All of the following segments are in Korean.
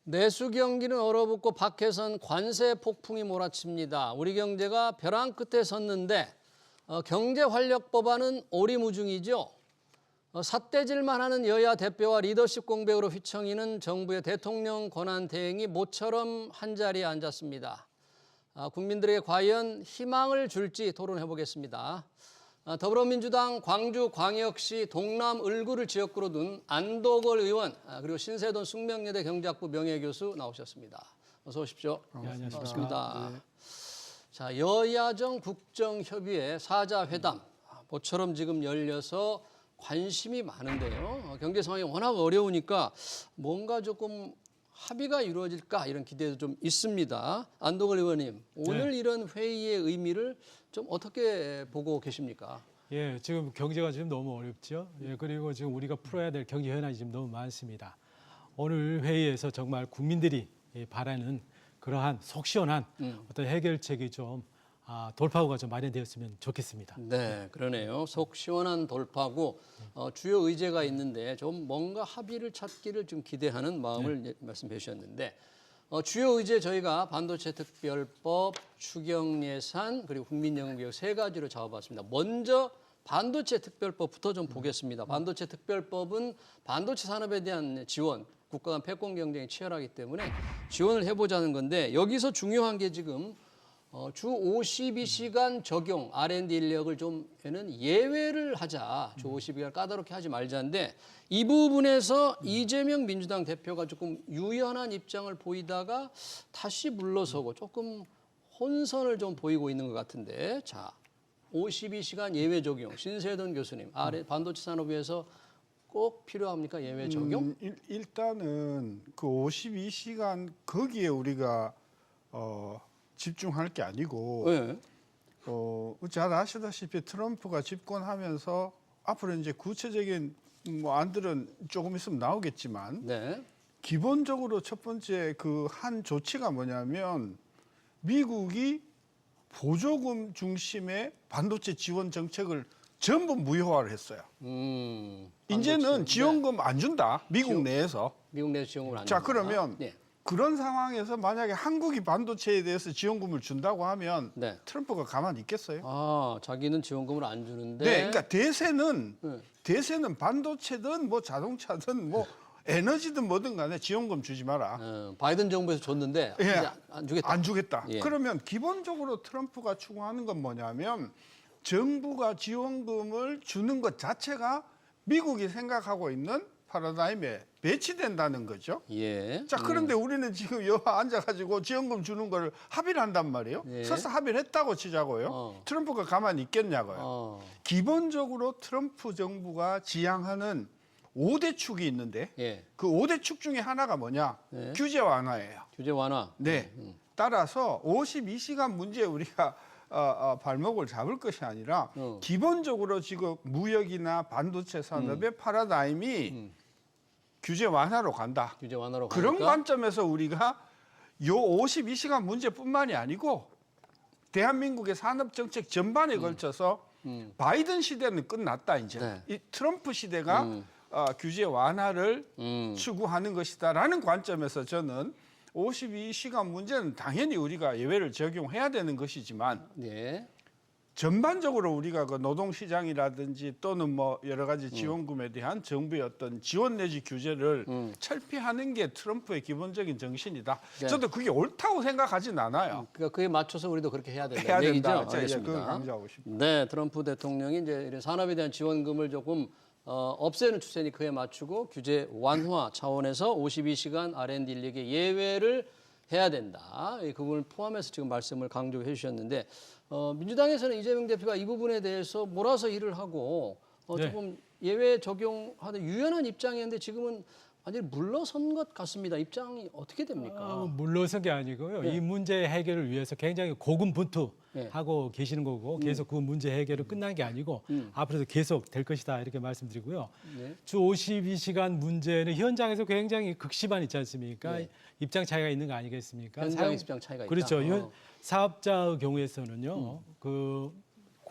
내수 경기는 얼어붙고 밖에선 관세 폭풍이 몰아칩니다. 우리 경제가 벼랑 끝에 섰는데 경제 활력 법안은 오리무중이죠. 삿대질만 하는 여야 대표와 리더십 공백으로 휘청이는 정부의 대통령 권한 대행이 모처럼 한자리에 앉았습니다. 국민들에게 과연 희망을 줄지 토론해 보겠습니다. 더불어민주당 광주광역시 동남 을구를 지역구로 둔 안도걸 의원 그리고 신세돈 숙명여대 경제학부 명예교수 나오셨습니다. 어서 오십시오. 네, 안녕하십니까. 반갑습니다. 네. 자, 여야정 국정협의회 사자회담 모처럼 지금 열려서 관심이 많은데요. 경제 상황이 워낙 어려우니까 뭔가 조금 합의가 이루어질까 이런 기대도 좀 있습니다. 안도걸 의원님, 오늘 네. 이런 회의의 의미를 좀 어떻게 보고 계십니까? 예, 지금 경제가 지금 너무 어렵죠. 예, 그리고 지금 우리가 풀어야 될 경제 현안이 지금 너무 많습니다. 오늘 회의에서 정말 국민들이 바라는 그러한 속 시원한 어떤 해결책이 좀 돌파구가 좀 마련되었으면 좋겠습니다. 네, 그러네요. 속 시원한 돌파구 주요 의제가 있는데 좀 뭔가 합의를 찾기를 좀 기대하는 마음을 말씀해 주셨는데 주요 의제 저희가 반도체 특별법, 추경 예산 그리고 국민연금개혁 세 가지로 잡아봤습니다. 먼저 반도체 특별법부터 좀 보겠습니다. 반도체 특별법은 반도체 산업에 대한 지원, 국가 간 패권 경쟁이 치열하기 때문에 지원을 해보자는 건데 여기서 중요한 게 지금 주 52시간 적용 R&D 인력을 좀 에는 예외를 하자. 주 52시간 까다롭게 하지 말자인데 이 부분에서 이재명 민주당 대표가 조금 유연한 입장을 보이다가 다시 물러서고 조금 혼선을 좀 보이고 있는 것 같은데 자 52시간 예외 적용 신세돈 교수님 반도체 산업위에서 꼭 필요합니까 예외 적용? 일단은 그 52시간 거기에 우리가 집중할 게 아니고 네. 잘 아시다시피 트럼프가 집권하면서 앞으로 이제 구체적인 안들은 조금 있으면 나오겠지만 네. 기본적으로 첫 번째 그 한 조치가 뭐냐면 미국이 보조금 중심의 반도체 지원 정책을 전부 무효화를 했어요. 이제는 반도체. 지원금 안 준다. 미국 내에서. 미국 내에서 지원을 안 자, 준다. 그러면 네. 그런 상황에서 만약에 한국이 반도체에 대해서 지원금을 준다고 하면 네. 트럼프가 가만히 있겠어요? 자기는 지원금을 안 주는데. 네, 그러니까 대세는 네. 반도체든 뭐 자동차든 뭐 에너지든 뭐든 간에 지원금 주지 마라. 바이든 정부에서 줬는데 예, 이제 안 주겠다. 안 주겠다. 예. 그러면 기본적으로 트럼프가 추구하는 건 뭐냐면 정부가 지원금을 주는 것 자체가 미국이 생각하고 있는 패러다임에 배치된다는 거죠. 예. 자, 그런데 우리는 지금 여기 앉아가지고 지원금 주는 걸 합의를 한단 말이에요. 예. 설사 합의를 했다고 치자고요. 트럼프가 가만히 있겠냐고요. 기본적으로 트럼프 정부가 지향하는 5대 축이 있는데 예. 그 5대 축 중에 하나가 뭐냐? 네. 규제 완화예요. 규제 완화. 네. 따라서 52시간 문제에 우리가 발목을 잡을 것이 아니라 기본적으로 지금 무역이나 반도체 산업의 패러다임이 규제 완화로 간다. 규제 완화로 그런 가니까? 관점에서 우리가 요 52시간 문제뿐만이 아니고 대한민국의 산업 정책 전반에 걸쳐서 바이든 시대는 끝났다 이제. 네. 이 트럼프 시대가 규제 완화를 추구하는 것이다라는 관점에서 저는 52시간 문제는 당연히 우리가 예외를 적용해야 되는 것이지만 네. 전반적으로 우리가 그 노동시장이라든지 또는 뭐 여러 가지 지원금에 대한 정부의 어떤 지원 내지 규제를 철폐하는 게 트럼프의 기본적인 정신이다. 네. 저도 그게 옳다고 생각하진 않아요. 그러니까 그에 맞춰서 우리도 그렇게 해야 된다는 해야 얘기죠. 된다. 자, 이제 알겠습니다. 그걸 강조하고 싶습니다. 네, 트럼프 대통령이 이제 이런 산업에 대한 지원금을 조금 없애는 추세니 그에 맞추고 규제 완화 차원에서 52시간 R&D 인력의 예외를 해야 된다. 그 부분을 포함해서 지금 말씀을 강조해 주셨는데 민주당에서는 이재명 대표가 이 부분에 대해서 몰아서 일을 하고 네. 조금 예외 적용하는 유연한 입장이었는데 지금은 완전히 물러선 것 같습니다. 입장이 어떻게 됩니까? 물러선 게 아니고요. 이 문제 해결을 위해서 굉장히 고군분투하고 계시는 거고 계속 그 문제 해결은 끝난 게 아니고 앞으로도 계속 될 것이다 이렇게 말씀드리고요. 네. 주 52시간 문제는 현장에서 굉장히 극심한 있지 않습니까? 네. 입장 차이가 있는 거 아니겠습니까? 현장 입장 차이가 있다. 그렇죠. 사업자의 경우에서는요. 그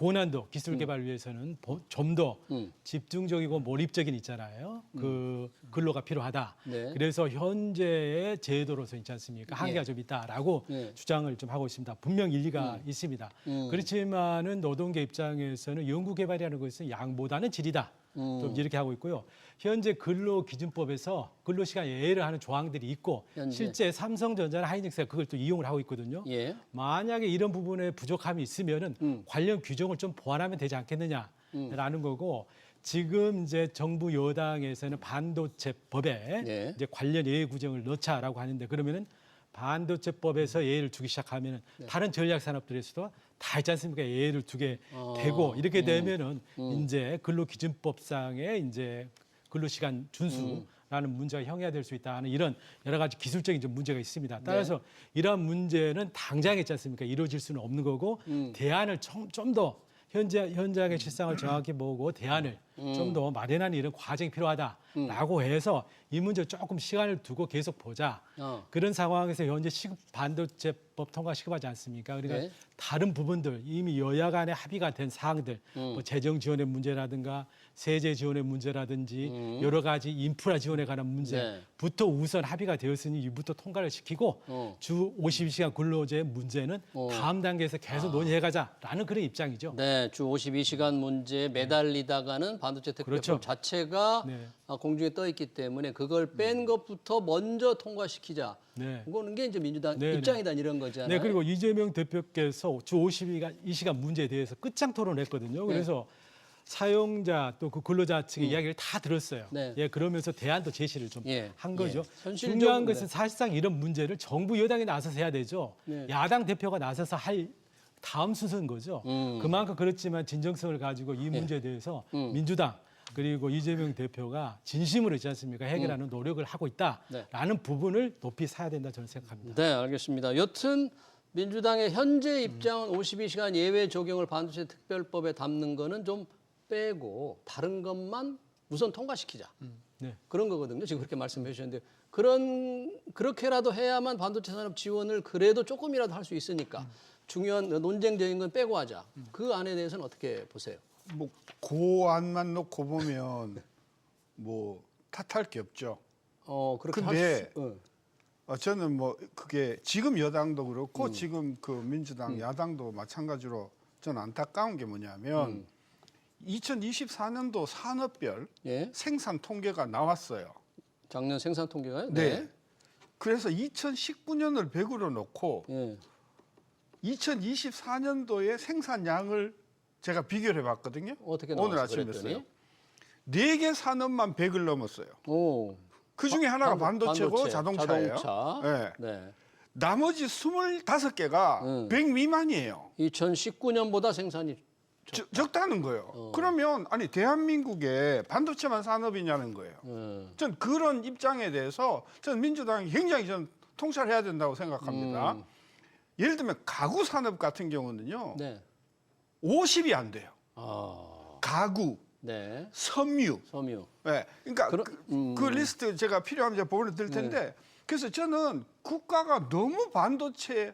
고난도 기술 개발 위해서는 좀 더 집중적이고 몰입적인 있잖아요. 그 근로가 필요하다. 네. 그래서 현재의 제도로서 있지 않습니까? 한계가 좀 있다라고 주장을 좀 하고 있습니다. 분명 일리가 있습니다. 그렇지만은 노동계 입장에서는 연구개발이라는 것은 양보다는 질이다. 좀 이렇게 하고 있고요. 현재 근로기준법에서 근로시간 예외를 하는 조항들이 있고 현재. 실제 삼성전자나 하이닉스가 그걸 또 이용을 하고 있거든요. 예. 만약에 이런 부분에 부족함이 있으면은 관련 규정을 좀 보완하면 되지 않겠느냐라는 거고 지금 이제 정부 여당에서는 반도체법에 네. 이제 관련 예외 규정을 넣자라고 하는데 그러면은 반도체법에서 예외를 주기 시작하면은 다른 전략 산업들에서도 다 있지 않습니까? 예외를 두게 되고 이렇게 되면은 이제 근로기준법상의 이제 근로시간 준수라는 문제가 형해될 수 있다는 이런 여러 가지 기술적인 좀 문제가 있습니다. 따라서 이러한 문제는 당장 있지 않습니까? 이루어질 수는 없는 거고 대안을 좀 더 현장의 실상을 정확히 보고 대안을 좀 더 마련하는 이런 과정이 필요하다라고 해서 이 문제 조금 시간을 두고 계속 보자. 그런 상황에서 현재 반도체법 통과 시급하지 않습니까? 그러니까 네. 다른 부분들 이미 여야 간에 합의가 된 사항들, 뭐 재정 지원의 문제라든가 세제 지원의 문제라든지 여러 가지 인프라 지원에 관한 문제부터 우선 합의가 되었으니 이부터 통과를 시키고 주 52시간 근로제의 문제는 다음 단계에서 계속 논의해가자라는 그런 입장이죠. 네, 주 52시간 문제에 매달리다가는 반도체 특별법 그렇죠. 자체가 네. 공중에 떠 있기 때문에 그걸 뺀 것부터 먼저 통과시키자. 네. 그거는 게 이제 민주당 네, 입장이다 이런 거잖아요. 네, 그리고 이재명 대표께서 주 52시간 문제에 대해서 끝장 토론했거든요. 그래서 사용자 또 그 근로자 측의 이야기를 다 들었어요. 네. 예, 그러면서 대안도 제시를 좀 한 거죠. 현실적으로, 중요한 것은 사실상 이런 문제를 정부 여당이 나서서 해야 되죠. 야당 대표가 나서서 할 다음 순서인 거죠. 그만큼 그렇지만 진정성을 가지고 이 문제에 대해서 민주당 그리고 이재명 대표가 진심으로 있지 않습니까? 해결하는 노력을 하고 있다라는 부분을 높이 사야 된다 저는 생각합니다. 네, 알겠습니다. 여튼 민주당의 현재 입장은 52시간 예외 적용을 반도체 특별법에 담는 거는 좀 빼고 다른 것만 우선 통과시키자. 네. 그런 거거든요. 지금 그렇게 말씀해 주셨는데 그렇게라도 해야만 반도체 산업 지원을 그래도 조금이라도 할 수 있으니까 중요한 논쟁적인 건 빼고 하자. 그 안에 대해서는 어떻게 보세요? 뭐 고안만 놓고 보면 뭐 탓할 게 없죠. 그렇게 근데 할 수, 저는 뭐 그게 지금 여당도 그렇고 지금 그 민주당 야당도 마찬가지로 저는 안타까운 게 뭐냐면 2024년도 산업별 예. 생산 통계가 나왔어요. 작년 생산 통계가요? 네. 그래서 2019년을 100으로 놓고 예. 2024년도의 생산량을 제가 비교를 해봤거든요. 어떻게 오늘 나왔어요? 아침에 그랬더니? 했어요. 4개 산업만 100을 넘었어요. 오. 그 중에 하나가 반도체고 반도체, 자동차예요. 자동차. 네. 네. 나머지 25개가 100 미만이에요. 2019년보다 생산이 적다는 거예요. 그러면 아니 대한민국에 반도체만 산업이냐는 거예요. 전 그런 입장에 대해서 전 민주당이 굉장히 전 통찰해야 된다고 생각합니다. 예를 들면 가구 산업 같은 경우는요. 네. 50이 안 돼요. 아. 가구, 네. 섬유. 섬유. 네. 그러니까 그 리스트 제가 필요하면 제가 보내드릴 텐데 그래서 저는 국가가 너무 반도체만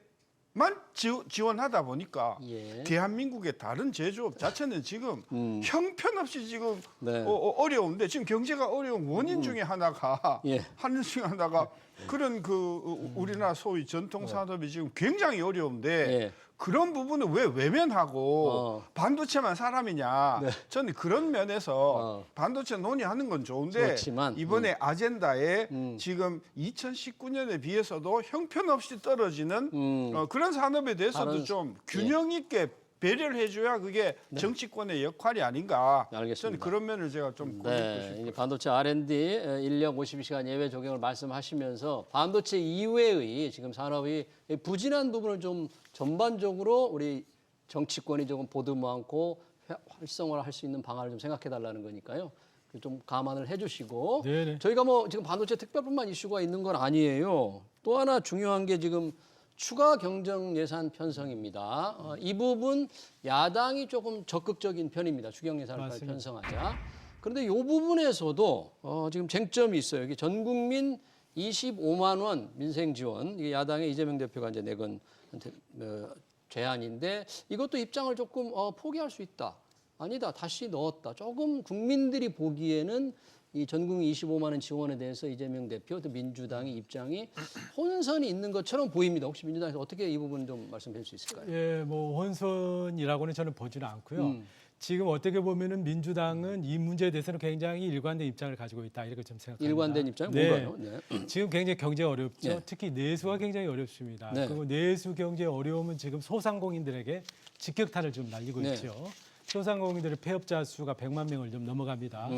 지원하다 보니까 예. 대한민국의 다른 제조업 자체는 지금 형편없이 지금 네. 어려운데 지금 경제가 어려운 원인 중에 하나가 예. 하는 중에 하나가 그런 그 우리나라 소위 전통 산업이 지금 굉장히 어려운데 예. 그런 부분을 왜 외면하고 반도체만 사람이냐? 저는 그런 면에서 반도체 논의하는 건 좋은데 그렇지만, 이번에 아젠다에 지금 2019년에 비해서도 형편없이 떨어지는 그런 산업에 대해서도 다른, 좀 균형 있게 배려를 해줘야 그게 정치권의 역할이 아닌가. 알겠습니다. 저는 그런 면을 제가 좀 고집고 네, 싶어요. 이제 반도체 R&D 인력 52시간 예외 적용을 말씀하시면서 반도체 이외의 지금 산업이 부진한 부분을 좀 전반적으로 우리 정치권이 조금 보듬어안고 활성화를 할 수 있는 방안을 좀 생각해 달라는 거니까요. 좀 감안을 해주시고 네네. 저희가 뭐 지금 반도체 특별뿐만 이슈가 있는 건 아니에요. 또 하나 중요한 게 지금 추가 경정 예산 편성입니다. 이 부분 야당이 조금 적극적인 편입니다. 추경 예산을 빨리 편성하자. 그런데 이 부분에서도 지금 쟁점이 있어요. 여기 전 국민 25만 원 민생 지원. 이게 야당의 이재명 대표가 이제 내건 제안인데 이것도 입장을 조금 포기할 수 있다. 아니다. 다시 넣었다. 조금 국민들이 보기에는 이 전국민 25만 원 지원에 대해서 이재명 대표 또 민주당의 입장이 혼선이 있는 것처럼 보입니다. 혹시 민주당에서 어떻게 이 부분 좀 말씀해 주실 수 있을까요? 예, 뭐 혼선이라고는 저는 보지는 않고요. 지금 어떻게 보면은 민주당은 이 문제에 대해서는 굉장히 일관된 입장을 가지고 있다 이렇게 좀 생각합니다. 일관된 입장이 네. 뭔가요? 네. 지금 굉장히 경제가 어렵죠. 네. 특히 내수가 굉장히 어렵습니다. 네. 그리고 내수 경제의 어려움은 지금 소상공인들에게 직격탄을 좀 날리고 네. 있죠. 소상공인들의 폐업자 수가 100만 명을 좀 넘어갑니다.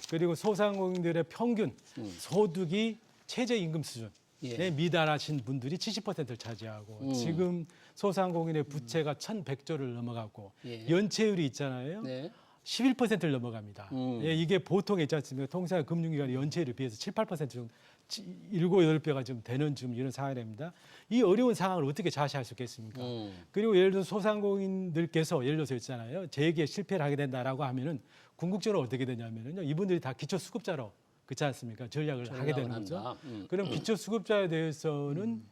그리고 소상공인들의 평균 소득이 최저임금 수준에 예. 미달하신 분들이 70%를 차지하고 지금 소상공인의 부채가 1,100조를 넘어가고 예. 연체율이 있잖아요. 네. 11%를 넘어갑니다. 예, 이게 보통 있지 않습니까? 통상 금융기관의 연체율에 비해서 7, 8% 정도, 7, 8배가 좀 되는 좀 이런 상황입니다. 이 어려운 상황을 어떻게 자시할 수 있겠습니까? 그리고 예를 들어 소상공인들께서 예를 들어서 있잖아요. 재기에 실패를 하게 된다라고 하면은 궁극적으로 어떻게 되냐면은요. 이분들이 다 기초수급자로 그렇지 않습니까? 전략을 하게 되는 거죠. 그럼 기초수급자에 대해서는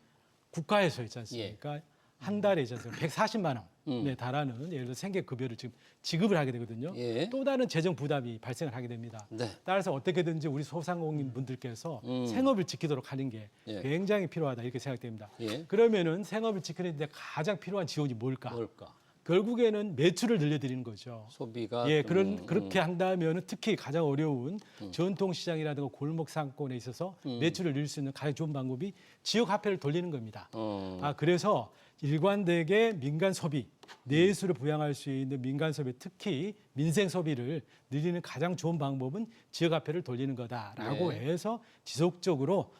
국가에서 있지 않습니까? 한 달에 있지 않습니까? 140만 원에 달하는 예를 들어 생계급여를 지금 지급을 하게 되거든요. 예. 또 다른 재정 부담이 발생을 하게 됩니다. 네. 따라서 어떻게든지 우리 소상공인 분들께서 생업을 지키도록 하는 게 예. 굉장히 필요하다 이렇게 생각됩니다. 예. 그러면은 생업을 지키는데 가장 필요한 지원이 뭘까? 뭘까? 결국에는 매출을 늘려드리는 거죠. 소비가 예, 그렇게 한다면 특히 가장 어려운 전통 시장이라든가 골목 상권에 있어서 매출을 늘릴 수 있는 가장 좋은 방법이 지역 화폐를 돌리는 겁니다. 그래서 일관되게 민간 소비, 내수를 부양할 수 있는 민간 소비, 특히 민생 소비를 늘리는 가장 좋은 방법은 지역 화폐를 돌리는 거다라고 네. 해서 지속적으로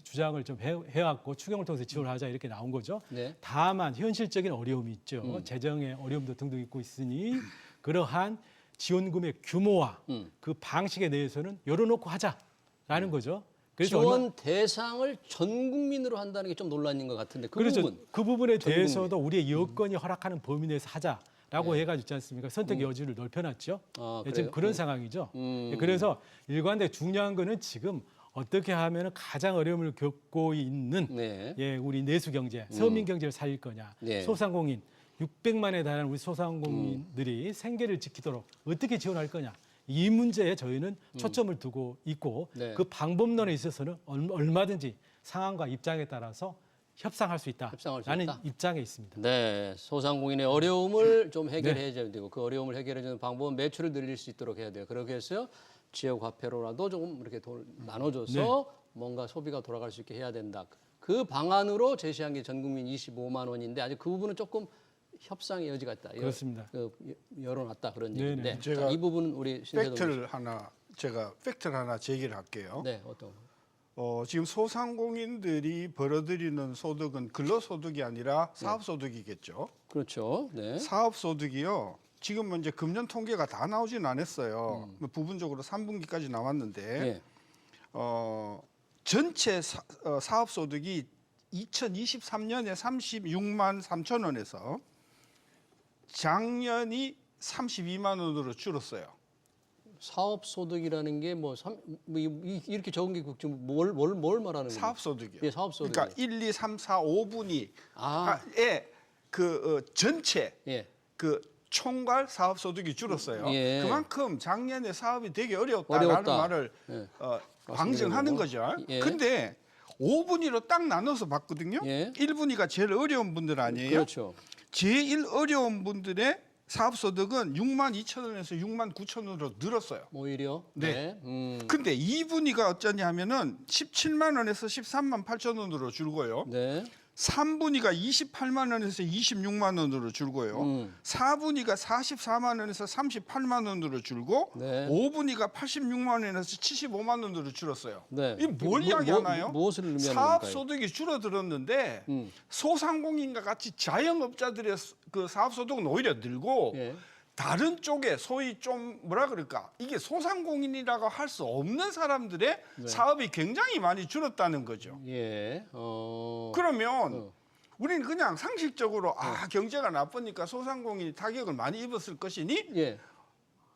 주장을 좀 해왔고 추경을 통해서 지원을 하자 이렇게 나온 거죠. 네. 다만 현실적인 어려움이 있죠. 재정의 어려움도 등등 있고 있으니 그러한 지원금의 규모와 그 방식에 대해서는 열어놓고 하자라는 거죠. 그래서 지원 대상을 전 국민으로 한다는 게 좀 논란인 것 같은데 그 그래서 부분 그 부분에 대해서도 우리의 여건이 허락하는 범위 내에서 하자라고 해가지고 있지 않습니까? 선택 여지를 넓혀놨죠. 아, 예, 그래요? 지금 그런 상황이죠. 예, 그래서 일관되게 중요한 거는 지금 어떻게 하면 가장 어려움을 겪고 있는 네. 예, 우리 내수 경제, 서민 경제를 살릴 거냐, 네. 소상공인 600만에 달하는 우리 소상공인들이 생계를 지키도록 어떻게 지원할 거냐. 이 문제에 저희는 초점을 두고 있고 네. 그 방법론에 있어서는 얼마든지 상황과 입장에 따라서 협상할 수 협상할 수 있다라는 있다. 입장에 있습니다. 네, 소상공인의 어려움을 좀 해결해줘야 되고 그 어려움을 해결해주는 방법은 매출을 늘릴 수 있도록 해야 돼요. 그렇게 해서 지역 화폐로라도 조금 이렇게 돈 나눠줘서 뭔가 소비가 돌아갈 수 있게 해야 된다. 그 방안으로 제시한 게 전국민 25만 원인데 아직 그 부분은 조금 협상의 여지가 있다. 그렇습니다. 열어놨다 그런 네네. 얘기인데 제가 자, 이 부분은 우리 신세동 팩트를 하나 제기를 할게요. 네, 어떤 지금 소상공인들이 벌어들이는 소득은 근로소득이 아니라 사업소득이겠죠. 그렇죠. 네. 사업소득이요. 지금 이제 금년 통계가 다 나오진 않았어요. 부분적으로 3분기까지 나왔는데 네. 전체 사업소득이 2023년에 36만 3천 원에서 작년이 32만 원으로 줄었어요. 사업 소득이라는 게 이렇게 적은 게 뭘 말하는 거예요? 사업소득이요. 예, 사업 소득. 그러니까 1, 2, 3, 4, 5분위 아. 그 전체 예. 그 총괄 사업소득이 줄었어요. 예. 그만큼 작년에 사업이 되게 어려웠다라는 어려웠다. 말을 예. 방증하는 거죠. 예. 근데 5분위로 딱 나눠서 봤거든요. 예. 1분위가 제일 어려운 분들 아니에요? 그렇죠. 제일 어려운 분들의 사업소득은 6만 2천 원에서 6만 9천 원으로 늘었어요. 오히려. 네. 네. 근데 2분위가 어쩌냐면은 17만 원에서 13만 8천 원으로 줄고요. 네. 3분위가 28만 원에서 26만 원으로 줄고요. 4분위가 44만 원에서 38만 원으로 줄고 네. 5분위가 86만 원에서 75만 원으로 줄었어요. 네. 이 뭘 이야기하나요? 무엇을 의미하는 사업 건가요? 소득이 줄어들었는데 소상공인과 같이 자영업자들의 그 사업 소득은 오히려 늘고 예. 다른 쪽에 소위 좀 뭐라 그럴까 이게 소상공인이라고 할 수 없는 사람들의 사업이 굉장히 많이 줄었다는 거죠. 예. 그러면 우리는 그냥 상식적으로 경제가 나쁘니까 소상공인이 타격을 많이 입었을 것이니 예.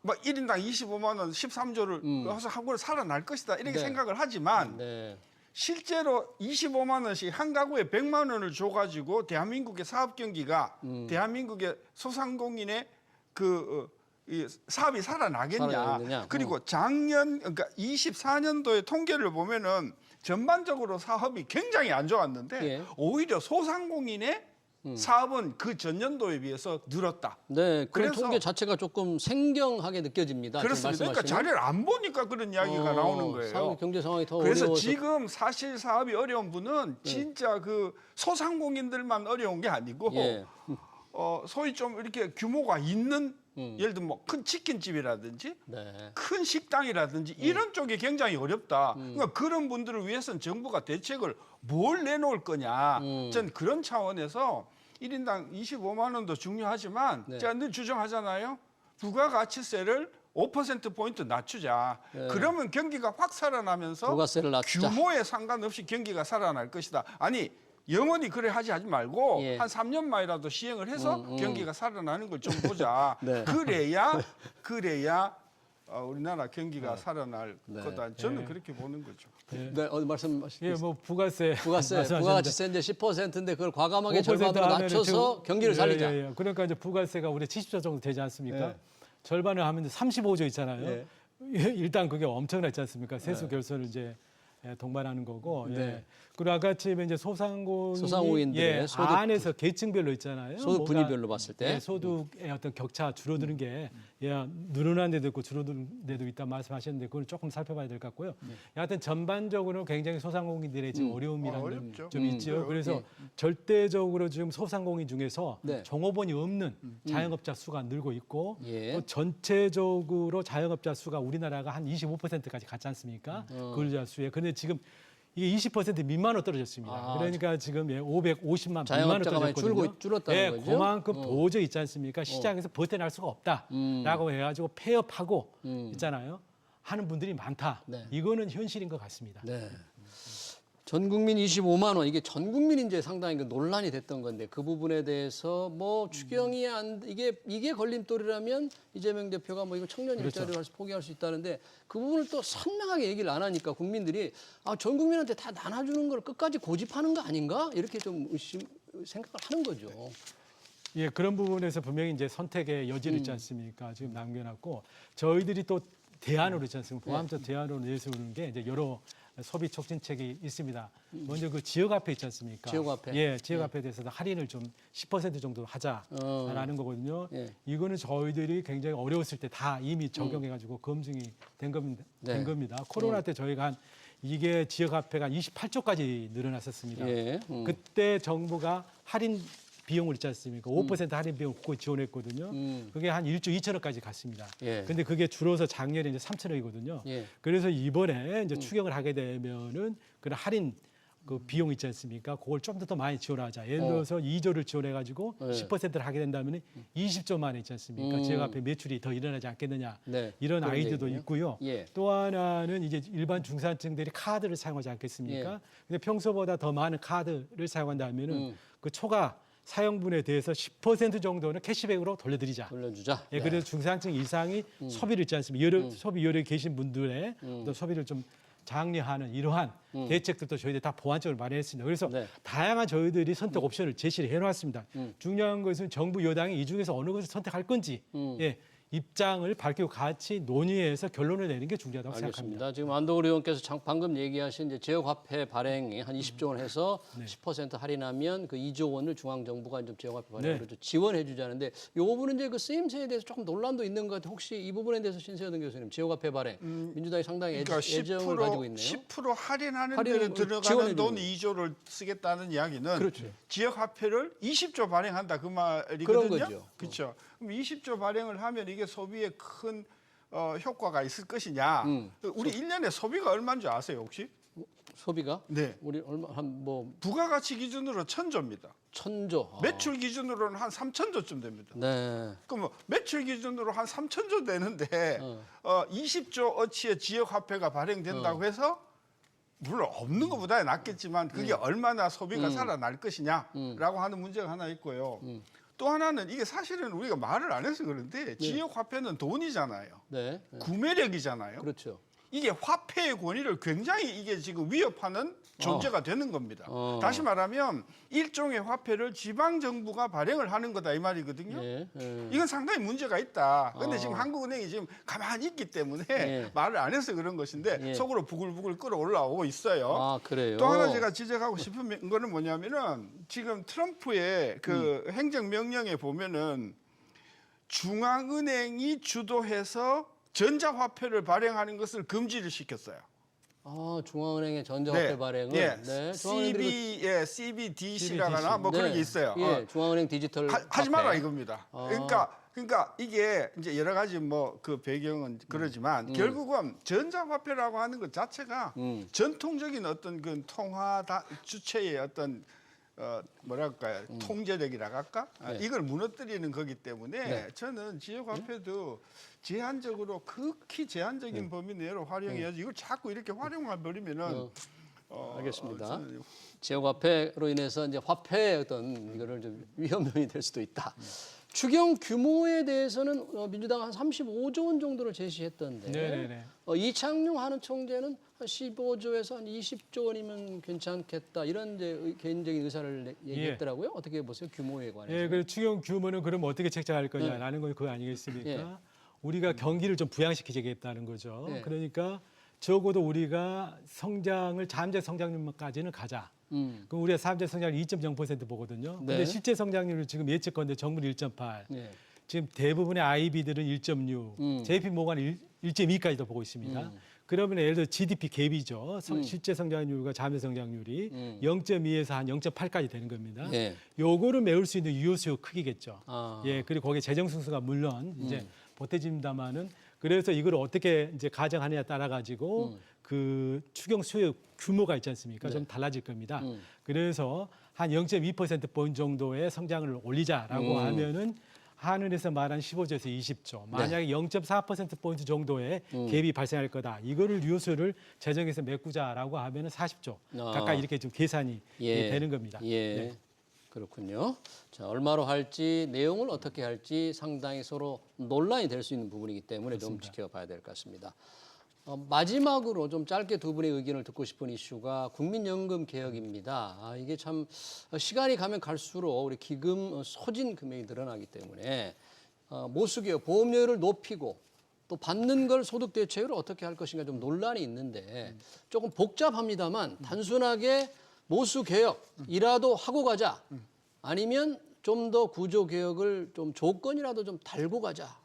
막 1인당 25만 원 13조를 해서 한국을 살아날 것이다 이렇게 네. 생각을 하지만 네. 실제로 25만 원씩 한 가구에 100만 원을 줘가지고 대한민국의 사업 경기가 대한민국의 소상공인의 이 사업이 살아나겠냐. 살아나겠느냐. 그리고 작년 그러니까 24년도의 통계를 보면은 전반적으로 사업이 굉장히 안 좋았는데 예. 오히려 소상공인의 사업은 그 전년도에 비해서 늘었다. 네, 그런 그래서- 통계 자체가 조금 생경하게 느껴집니다. 지금 그렇습니다. 그러니까 말씀하시는. 자료를 안 보니까 그런 이야기가 나오는 거예요. 상황, 경제 상황이 더 그래서 어려워서. 지금 사실 사업이 어려운 분은 진짜 그 소상공인들만 어려운 게 아니고 예. 소위 좀 이렇게 규모가 있는 예를 들면 뭐 큰 치킨집이라든지 네. 큰 식당이라든지 이런 쪽이 굉장히 어렵다. 그러니까 그런 분들을 위해서는 정부가 대책을 뭘 내놓을 거냐. 전 그런 차원에서 1인당 25만 원도 중요하지만 네. 제가 늘 주장하잖아요. 부가가치세를 5%포인트 낮추자. 그러면 경기가 확 살아나면서 부가세를 낮추자. 규모에 상관없이 경기가 살아날 것이다. 아니 영원히 그래 하지 말고 예. 한 3년 만이라도 시행을 해서 경기가 살아나는 걸 좀 보자. 네. 그래야 우리나라 경기가 살아날 네. 거다. 저는 그렇게 보는 거죠. 네, 어디 말씀하시겠어요? 예, 뭐 부가세 말씀하셨는데 부가가치세 이제 10%인데 그걸 과감하게 5% 절반으로 하면은 낮춰서 지금- 경기를 살리자. 예. 그러니까 이제 부가세가 우리 70조 정도 되지 않습니까? 예. 절반을 하면 35조 있잖아요. 예. 일단 그게 엄청나지 않습니까? 세수 결손을 이제 동반하는 거고. 네. 예. 그리고 아까 집에 이제 소상공인들의 예, 소득 안에서 계층별로 있잖아요. 소득 뭐가- 분위별로 봤을 때. 예, 소득의 어떤 격차 줄어드는 게 예, 늘어난 데도 있고 줄어드는 데도 있다 말씀하셨는데 그걸 조금 살펴봐야 될 것 같고요. 여하튼 전반적으로 굉장히 소상공인들의 지금 어려움이라는 어렵죠. 좀 있죠. 그래서 절대적으로 지금 소상공인 중에서 네. 종업원이 없는 자영업자 수가 늘고 있고 예. 또 전체적으로 자영업자 수가 우리나라가 한 25%까지 갔지 않습니까? 근로자 수에. 그런데 지금 이게 20% 미만으로 떨어졌습니다. 아, 그러니까 지금 550만 미만으로 자영업자가 많이 떨어졌거든요. 줄었다는 예, 거죠? 그만큼 도저히 있지 않습니까? 시장에서 버텨낼 수가 없다라고 해가지고 폐업하고 있잖아요. 하는 분들이 많다. 네. 이거는 현실인 것 같습니다. 네. 전 국민 25만 원 이게 전 국민 이제 상당히 그 논란이 됐던 건데 그 부분에 대해서 뭐 추경이 안 이게 걸림돌이라면 이재명 대표가 뭐 이거 청년 일자리를 포기할 수 있다는데 그 부분을 또 선명하게 얘기를 안 하니까 국민들이 전 국민한테 다 나눠주는 걸 끝까지 고집하는 거 아닌가 이렇게 좀 생각을 하는 거죠. 예, 그런 부분에서 분명히 이제 선택의 여지를 있지 않습니까? 지금 남겨놨고 저희들이 또 대안으로 있지 않습니까? 보암적 대안으로 내세우는 게 이제 여러 소비 촉진책이 있습니다. 먼저 그 지역화폐 있지 않습니까? 지역화폐. 예, 지역화폐에 대해서도 할인을 좀 10% 정도 하자라는 거거든요. 예. 이거는 저희들이 굉장히 어려웠을 때 다 이미 적용해가지고 검증이 된 네. 겁니다. 코로나 때 저희가 이게 지역화폐가 28조까지 늘어났었습니다. 예. 그때 정부가 할인 비용을 있지 않습니까? 5% 할인 비용을 국고에 지원했거든요. 그게 한 1조 2천억까지 갔습니다. 예. 근데 그게 줄어서 작년에 이제 3천억이거든요. 예. 그래서 이번에 이제 추경을 하게 되면은 그런 할인 그 비용 있지 않습니까? 그걸 좀 더 많이 지원하자. 예를 들어서 2조를 지원해가지고 네. 10%를 하게 된다면 20조 만에 있지 않습니까? 지역화폐 매출이 더 일어나지 않겠느냐. 네. 이런 그런 아이디어도 얘기군요. 있고요. 예. 또 하나는 이제 일반 중산층들이 카드를 사용하지 않겠습니까? 예. 근데 평소보다 더 많은 카드를 사용한다면은 그 초과 사용분에 대해서 10% 정도는 캐시백으로 돌려드리자. 돌려주자. 예, 그래서 중산층 이상이 소비를 있지 않습니까? 소비 여력에 계신 분들의 또 소비를 좀 장려하는 이러한 대책들도 저희들이 다 보완적으로 마련했습니다. 그래서 네. 다양한 저희들이 선택 옵션을 제시를 해놓았습니다. 중요한 것은 정부 여당이 이 중에서 어느 것을 선택할 건지 예, 입장을 밝히고 같이 논의해서 결론을 내는 게 중요하다고 생각합니다. 알겠습니다. 지금 안동훈 의원께서 방금 얘기하신 이제 지역화폐 발행이 한 20조 원 해서 10% 할인하면 그 2조 원을 중앙정부가 좀 지역화폐 발행으로 좀 지원해 주자는데 이 부분은 이제 그 쓰임새에 대해서 조금 논란도 있는 것 같아요. 혹시 이 부분에 대해서 신세현 교수님 지역화폐 발행 민주당이 상당히 그러니까 애정을 가지고 있네요. 10% 할인하는 할인을 데는 들어가는 지원해 돈 주는 2조를 쓰겠다는 이야기는 그렇죠. 지역 화폐를 20조 발행한다 그 그런 말이거든요. 거죠. 그렇죠. 그럼 20조 발행을 하면 이게 소비에 큰 효과가 있을 것이냐? 우리 1년에 소비가 얼마인 줄 아세요, 혹시? 소비가 네. 우리 얼마 한 뭐 부가가치 기준으로 1,000조입니다. 1,000조. 매출 기준으로는 한 3,000조쯤 됩니다. 네. 그럼 뭐 매출 기준으로 한 3,000조 되는데 20조 어치의 지역 화폐가 발행된다고 해서 물론 없는 것보다 낫겠지만 그게 얼마나 소비가 살아날 것이냐라고 하는 문제가 하나 있고요. 또 하나는 이게 사실은 우리가 말을 안 해서 그런데 지역 화폐는 돈이잖아요. 네. 구매력이잖아요. 그렇죠. 이게 화폐의 권위를 굉장히 이게 지금 위협하는 존재가 되는 겁니다. 다시 말하면 일종의 화폐를 지방 정부가 발행을 하는 거다 이 말이거든요. 예, 예. 이건 상당히 문제가 있다. 그런데 지금 한국은행이 지금 가만히 있기 때문에 예. 말을 안 해서 그런 것인데 예. 속으로 부글부글 끓어올라오고 있어요. 아, 그래요. 또 하나 제가 지적하고 싶은 거는 뭐냐면은 지금 트럼프의 그 행정명령에 보면은 중앙은행이 주도해서 전자화폐를 발행하는 것을 금지를 시켰어요. 아, 중앙은행의 전자화폐 발행을 예. 네, 중앙은행들이 CBDC라고 하나 뭐 그런 게 있어요. 예, 중앙은행 디지털 하지 화폐. 마라 이겁니다. 아. 그러니까 이게 이제 여러 가지 뭐 그 배경은 그러지만 결국은 전자화폐라고 하는 것 자체가 전통적인 어떤 그 통화 주체의 어떤 뭐랄까요 통제력이라고 할까 네. 이걸 무너뜨리는 거기 때문에 네. 저는 지역화폐도 제한적으로 극히 제한적인 범위 내로 활용해야지 이걸 자꾸 이렇게 활용해 버리면은 알겠습니다. 저는 지역화폐로 인해서 이제 화폐의 어떤 이거를 좀 위험면이 될 수도 있다. 추경 규모에 대해서는 민주당 한 35조 원 정도를 제시했던데 네네네. 이창용 하는 총재는 한 15조에서 한 20조 원이면 괜찮겠다 이런 이제 개인적인 의사를 얘기했더라고요. 어떻게 보세요? 규모에 관해서? 예, 그 추경 규모는 그럼 어떻게 책정할 네. 거냐라는 건 그거 아니겠습니까? 예. 우리가 경기를 좀 부양시키겠다는 거죠. 예. 그러니까 적어도 우리가 성장을 잠재 성장률까지는 가자. 그럼 우리가 잠재 성장률 2.0% 보거든요. 근데 네. 실제 성장률을 지금 예측건데 정부는 1.8. 네. 지금 대부분의 IB들은 1.6, JP 모건은 1.2까지도 보고 있습니다. 그러면 예를 들어 GDP 갭이죠. 실제 성장률과 잠재 성장률이 0.2에서 한 0.8까지 되는 겁니다. 예. 요거를 메울 수 있는 유효수요 크기겠죠. 아. 예, 그리고 거기에 재정 승수가 물론 이제 보태집니다마는 그래서 이걸 어떻게 이제 가정하느냐에 따라 가지고 그 추경 수요 규모가 있지 않습니까? 좀 달라질 겁니다. 그래서 한 0.2% 포인트 정도의 성장을 올리자라고 하면은 한은에서 말한 15조에서 20조. 만약에 0.4% 포인트 정도의 갭이 발생할 거다. 이거를 유효수를 재정에서 메꾸자라고 하면은 40조 가까이 이렇게 좀 계산이 되는 겁니다. 예. 네. 그렇군요. 자, 얼마로 할지 내용을 어떻게 할지 상당히 서로 논란이 될 수 있는 부분이기 때문에 좀 지켜봐야 될 것 같습니다. 마지막으로 좀 짧게 두 분의 의견을 듣고 싶은 이슈가 국민연금 개혁입니다. 이게 참 시간이 가면 갈수록 우리 기금 소진 금액이 늘어나기 때문에 모수개혁 보험료를 높이고 또 받는 걸 소득 대체율을 어떻게 할 것인가 좀 논란이 있는데 조금 복잡합니다만 단순하게 모수 개혁이라도 하고 가자. 아니면 좀 더 구조 개혁을 좀 조건이라도 좀 달고 가자.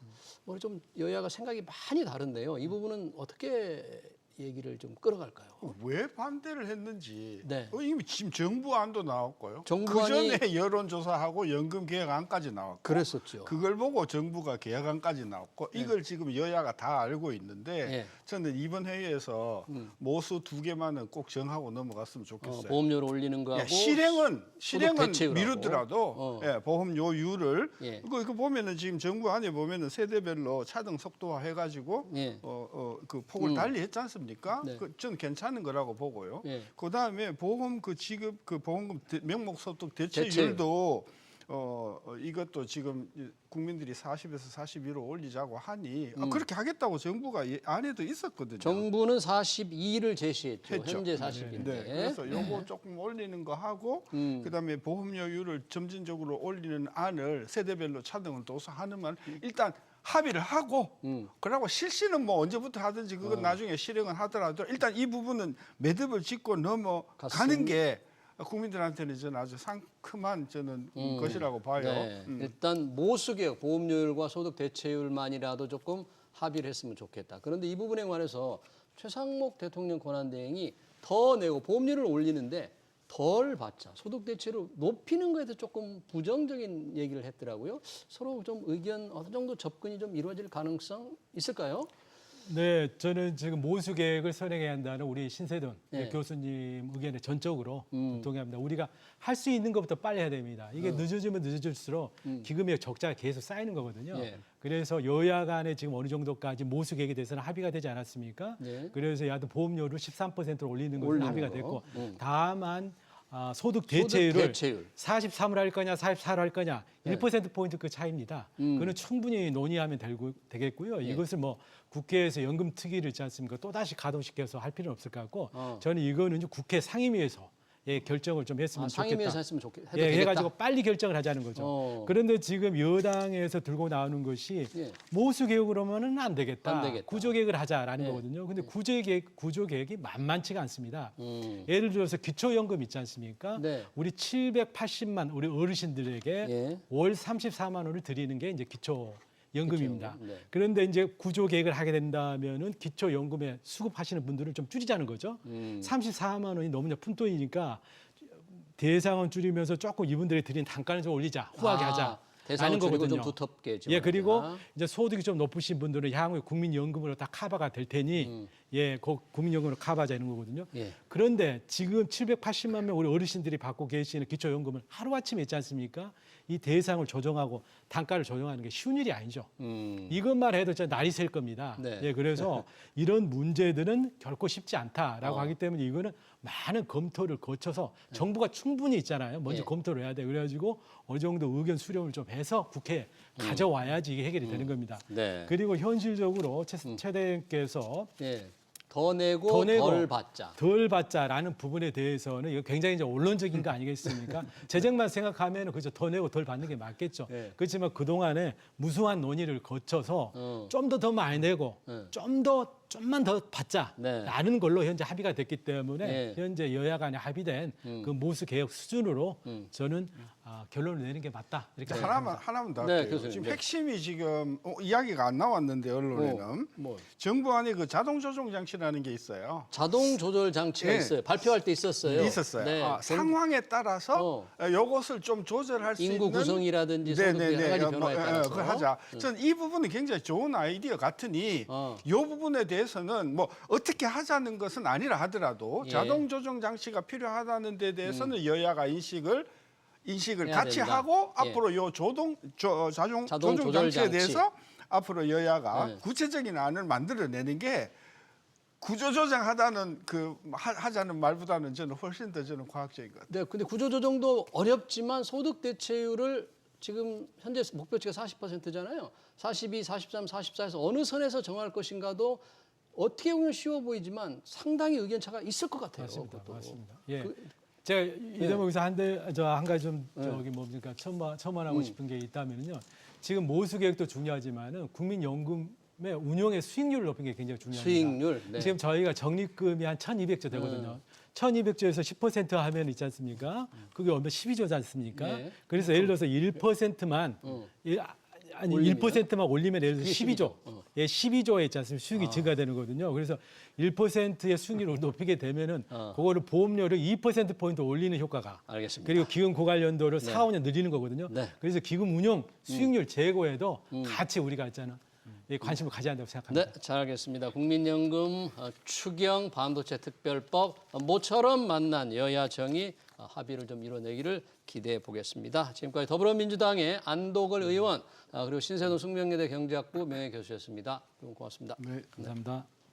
뭐 좀 여야가 생각이 많이 다른데요. 이 부분은 어떻게 얘기를 좀 끌어갈까요? 왜 반대를 했는지 네. 이미 지금 정부안도 나왔고요. 정부안이- 그 전에 여론조사하고 연금 개혁안까지 나왔고 그랬었죠. 그걸 보고 정부가 개혁안까지 나왔고 이걸 지금 여야가 다 알고 있는데 네. 저는 이번 회의에서 모수 2개만은 꼭 정하고 넘어갔으면 좋겠어요. 보험료를 올리는 거하고 예, 실행은 대체율하고. 미루더라도 예, 보험료율을 예. 이거 보면은 지금 정부 안에 보면은 세대별로 차등 속도화 해가지고 예. 그 폭을 달리 했지 않습니까? 네. 저는 괜찮은 거라고 보고요. 예. 그 다음에 보험 그 지급 그 보험금 명목 소득 대체율. 대체율도 이것도 지금 국민들이 40에서 41로 올리자고 하니 그렇게 하겠다고 정부가 안에도 있었거든요. 정부는 42를 제시했죠. 했죠. 현재 40인데. 네, 그래서 요거 조금 올리는 거 하고 그다음에 보험료율을 점진적으로 올리는 안을 세대별로 차등을 둬서 하는만 일단 합의를 하고 그러고 실시는 뭐 언제부터 하든지 그건 나중에 실행은 하더라도 일단 이 부분은 매듭을 짓고 넘어가는 게 국민들한테는 저는 아주 상큼한 저는 것이라고 봐요. 네. 일단 모수개혁, 보험료율과 소득 대체율만이라도 조금 합의를 했으면 좋겠다. 그런데 이 부분에 관해서 최상목 대통령 권한대행이 더 내고 보험료를 올리는데 덜 받자. 소득 대체율을 높이는 거에 대해서 조금 부정적인 얘기를 했더라고요. 서로 좀 의견 어느 정도 접근이 좀 이루어질 가능성 있을까요? 네, 저는 지금 모수 계획을 선행해야 한다는 우리 신세돈 네. 교수님 의견에 전적으로 동의합니다. 우리가 할 수 있는 것부터 빨리 해야 됩니다. 이게 늦어지면 늦어질수록 기금의 적자가 계속 쌓이는 거거든요. 예. 그래서 여야 간에 지금 어느 정도까지 모수 계획에 대해서는 합의가 되지 않았습니까? 네. 그래서 야도 보험료를 13%로 올리는 것은 올리는 합의가 거. 됐고 다만 소득 대체율을 대체율. 43을 할 거냐, 44를 할 거냐, 네. 1%포인트 그 차이입니다. 그거는 충분히 논의하면 되겠고요. 예. 이것을 뭐 국회에서 연금 특위를 있지 않습니까? 또다시 가동시켜서 할 필요는 없을 것 같고 저는 이거는 이제 국회 상임위에서 결정을 좀 했으면 좋겠다. 상임위에서 했으면 해도 예, 되겠다. 해가지고 빨리 결정을 하자는 거죠. 그런데 지금 여당에서 들고 나오는 것이 예. 모수 개혁으로 하면은 안 되겠다. 안 되겠다. 구조 개혁을 하자라는 예. 거거든요. 근데 구조 개혁이 만만치가 않습니다. 음. 예를 들어서 기초연금 있지 않습니까? 네. 우리 780만 우리 어르신들에게 예. 월 34만 원을 드리는 게 이제 기초연금입니다. 기초연금, 네. 그런데 이제 구조 개혁을 하게 된다면은 기초연금에 수급하시는 분들을 좀 줄이자는 거죠. 34만 원이 너무 푼돈이니까 대상은 줄이면서 조금 이분들이 드린 단가는 좀 올리자, 후하게 하자. 대상을 라는 줄이고 거거든요. 좀 두텁게 예, 그리고 이제 소득이 좀 높으신 분들은 향후에 국민연금으로 다 커버가 될 테니 그 국민연금으로 커버하자 이런 거거든요. 예. 그런데 지금 780만 명 우리 어르신들이 받고 계시는 기초연금을 하루아침에 있지 않습니까? 이 대상을 조정하고 단가를 조정하는 게 쉬운 일이 아니죠. 이것만 해도 진짜 날이 셀 겁니다. 네. 예, 그래서 이런 문제들은 결코 쉽지 않다라고 하기 때문에 이거는 많은 검토를 거쳐서 정부가 충분히 있잖아요. 먼저 예. 검토를 해야 돼. 그래가지고 어느 정도 의견 수렴을 좀 해서 국회에 가져와야지 이게 해결이 되는 겁니다. 네. 그리고 현실적으로 최 대표께서 예. 더 내고 덜 받자. 덜 받자라는 부분에 대해서는 이거 굉장히 이제 원론적인 거 아니겠습니까? 재정만 생각하면 그저 더 내고 덜 받는 게 맞겠죠. 네. 그렇지만 그동안에 무수한 논의를 거쳐서 좀 더 많이 내고 네. 좀만 더 받자라는 걸로 현재 합의가 됐기 때문에 네. 현재 여야 간에 합의된 그 모수 개혁 수준으로 저는 결론을 내는 게 맞다 이렇게 생각합니다. 하나만 더 네, 할게요. 교수님. 지금 네. 핵심이 지금 이야기가 안 나왔는데 언론에는 뭐. 정부 안에 그 자동 조정 장치라는 게 있어요. 자동 조절 장치가 예. 있어요. 발표할 때 있었어요. 있었어요. 네. 상황에 따라서 요것을 좀 조절할 수 인구 있는 구성이라든지 소득 여러 가지 변화에 따라서 그걸 하자. 저는 이 부분은 굉장히 좋은 아이디어 같으니 이 부분에 대해서는 뭐 어떻게 하자는 것은 아니라 하더라도 예. 자동 조정 장치가 필요하다는 데 대해서는 여야가 인식을 해야 같이 된다. 하고 예. 앞으로 요 자동 조정 조절 장치에 장치. 대해서 앞으로 여야가 네. 구체적인 안을 만들어내는 게 구조조정하다는 하자는 말보다는 저는 훨씬 더 과학적인 것 같아요. 네, 근데 구조조정도 어렵지만 소득 대체율을 지금 현재 목표치가 40%잖아요. 42, 43, 44에서 어느 선에서 정할 것인가도 어떻게 보면 쉬워 보이지만 상당히 의견 차가 있을 것 같아요. 맞습니다. 그것도. 맞습니다. 예. 제가 이 대목에서 한 가지 좀 뭡니까 첨언하고 싶은 게 있다면요. 지금 모수 개혁도 중요하지만은 국민연금의 운용의 수익률을 높이는 게 굉장히 중요합니다. 수익률. 네. 지금 저희가 적립금이 한 1,200조 되거든요. 1,200조에서 10% 하면 있지 않습니까? 그게 얼마 12조지 않습니까? 네. 그래서 예를 들어서 1%만 아니 올리면? 1%만 올리면 예를 들어서 그게 12조. 12조. 예, 12조에 있지 않습니까? 수익이 증가되는 거거든요. 그래서 1%의 수익률을 높이게 되면은 그거를 보험료를 2% 포인트 올리는 효과가. 알겠습니다. 그리고 기금 고갈 연도를 4, 5년 늘리는 거거든요. 네. 그래서 기금 운용 수익률 제고에도 같이 우리가 있잖아. 관심을 가져야 한다고 생각합니다. 네, 잘 알겠습니다. 국민연금 추경 반도체 특별법 모처럼 만난 여야 정의 합의를 좀 이뤄내기를 기대해 보겠습니다. 지금까지 더불어민주당의 안도걸 의원 그리고 신세노 숙명여대 경제학부 명예교수였습니다. 고맙습니다. 네, 감사합니다.